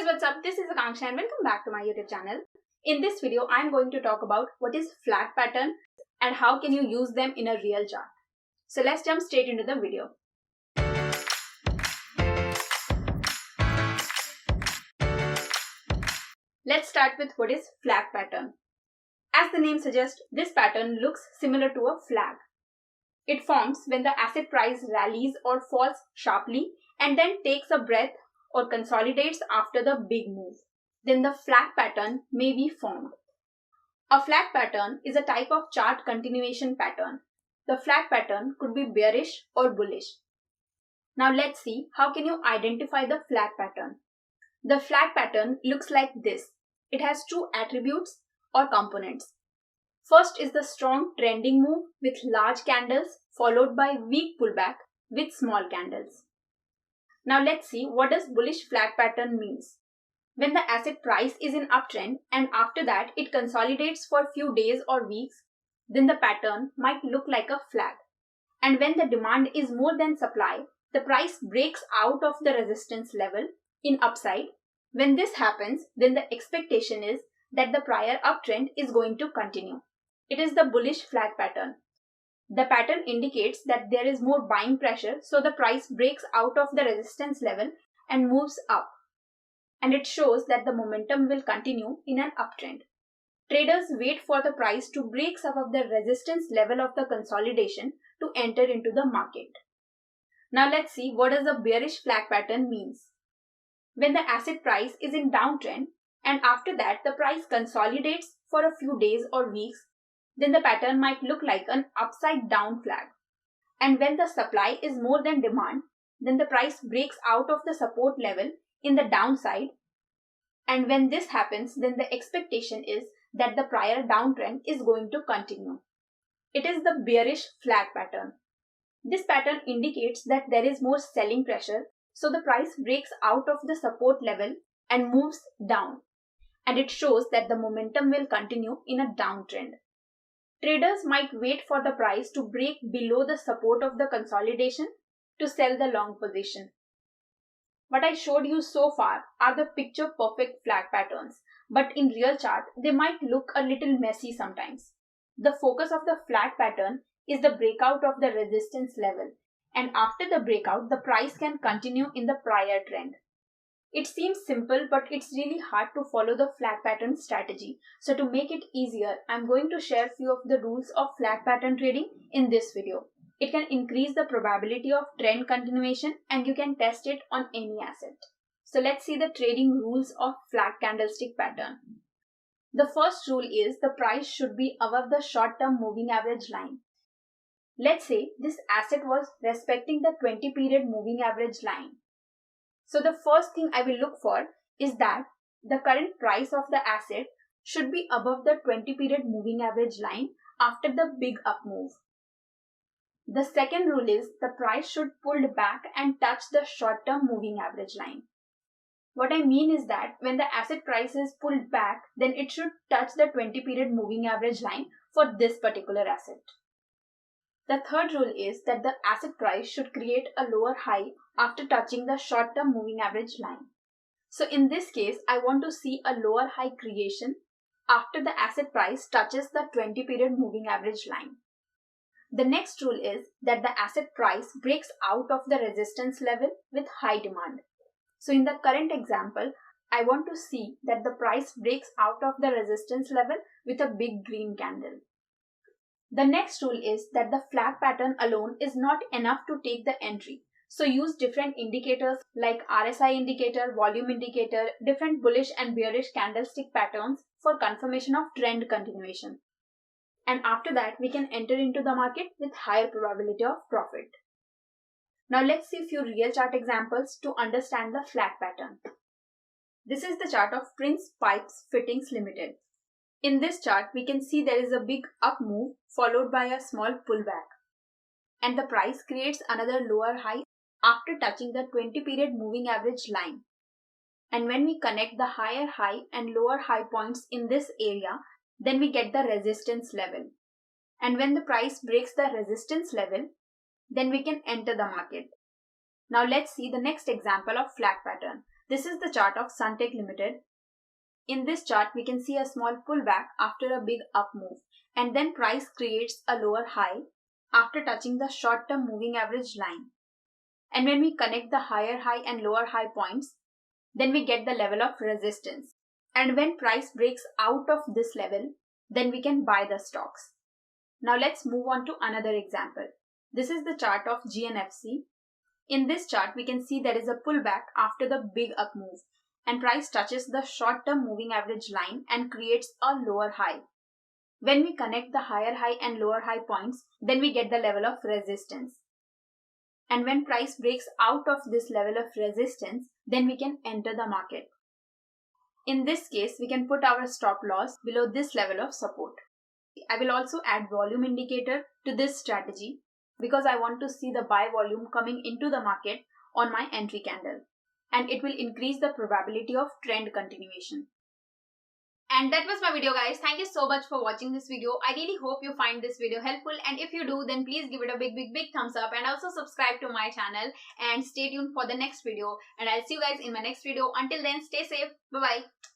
guys, what's up? This is Akanksha and welcome back to my YouTube channel. In this video, I'm going to talk about what is flag pattern and how can you use them in a real chart. So let's jump straight into the video. Let's start with what is flag pattern. As the name suggests, this pattern looks similar to a flag. It forms when the asset price rallies or falls sharply and then takes a breath or consolidates after the big move. Then the flag pattern may be formed. A flag pattern is a type of chart continuation pattern. The flag pattern could be bearish or bullish. Now let's see how can you identify the flag pattern. The flag pattern looks like this. It has two attributes or components. First is the strong trending move with large candles followed by weak pullback with small candles. Now let's see what does bullish flag pattern means. When the asset price is in uptrend and after that it consolidates for a few days or weeks, then the pattern might look like a flag. And when the demand is more than supply, the price breaks out of the resistance level in upside. When this happens, then the expectation is that the prior uptrend is going to continue. It is the bullish flag pattern. The pattern indicates that there is more buying pressure, so the price breaks out of the resistance level and moves up. And it shows that the momentum will continue in an uptrend. Traders wait for the price to break above the resistance level of the consolidation to enter into the market. Now let's see what does a bearish flag pattern means. When the asset price is in downtrend and after that the price consolidates for a few days or weeks, then the pattern might look like an upside down flag. And when the supply is more than demand, then the price breaks out of the support level in the downside. And when this happens, then the expectation is that the prior downtrend is going to continue. It is the bearish flag pattern. This pattern indicates that there is more selling pressure, so the price breaks out of the support level and moves down. And it shows that the momentum will continue in a downtrend. Traders might wait for the price to break below the support of the consolidation to sell the long position. What I showed you so far are the picture perfect flag patterns, but in real chart they might look a little messy sometimes. The focus of the flag pattern is the breakout of the resistance level, and after the breakout the price can continue in the prior trend. It seems simple, but it's really hard to follow the flag pattern strategy. So to make it easier, I'm going to share few of the rules of flag pattern trading in this video. It can increase the probability of trend continuation and you can test it on any asset. So let's see the trading rules of flag candlestick pattern. The first rule is the price should be above the short-term moving average line. Let's say this asset was respecting the 20 period moving average line. So the first thing I will look for is that the current price of the asset should be above the 20 period moving average line after the big up move. The second rule is the price should pull back and touch the short-term moving average line. What I mean is that when the asset price is pulled back, then it should touch the 20 period moving average line for this particular asset. The third rule is that the asset price should create a lower high after touching the short-term moving average line. So in this case, I want to see a lower high creation after the asset price touches the 20 period moving average line. The next rule is that the asset price breaks out of the resistance level with high demand. So in the current example, I want to see that the price breaks out of the resistance level with a big green candle. The next rule is that the flag pattern alone is not enough to take the entry. So use different indicators like RSI indicator, volume indicator, different bullish and bearish candlestick patterns for confirmation of trend continuation. And after that, we can enter into the market with higher probability of profit. Now let's see a few real chart examples to understand the flag pattern. This is the chart of Prince Pipes Fittings Limited. In this chart, we can see there is a big up move followed by a small pullback. And the price creates another lower high after touching the 20 period moving average line. And when we connect the higher high and lower high points in this area, then we get the resistance level. And when the price breaks the resistance level, then we can enter the market. Now let's see the next example of flag pattern. This is the chart of Suntech Limited. In this chart, we can see a small pullback after a big up move, and then price creates a lower high after touching the short-term moving average line. And when we connect the higher high and lower high points, then we get the level of resistance. And when price breaks out of this level, then we can buy the stocks. Now let's move on to another example. This is the chart of GNFC. In this chart, we can see there is a pullback after the big up move, and price touches the short-term moving average line and creates a lower high. When we connect the higher high and lower high points, then we get the level of resistance. And when price breaks out of this level of resistance, then we can enter the market. In this case, we can put our stop loss below this level of support. I will also add volume indicator to this strategy because I want to see the buy volume coming into the market on my entry candle, and it will increase the probability of trend continuation. And that was my video, guys. Thank you so much for watching this video. I really hope you find this video helpful, and if you do, then please give it a big thumbs up, and also subscribe to my channel and stay tuned for the next video, and I'll see you guys in my next video. Until then, stay safe. Bye bye.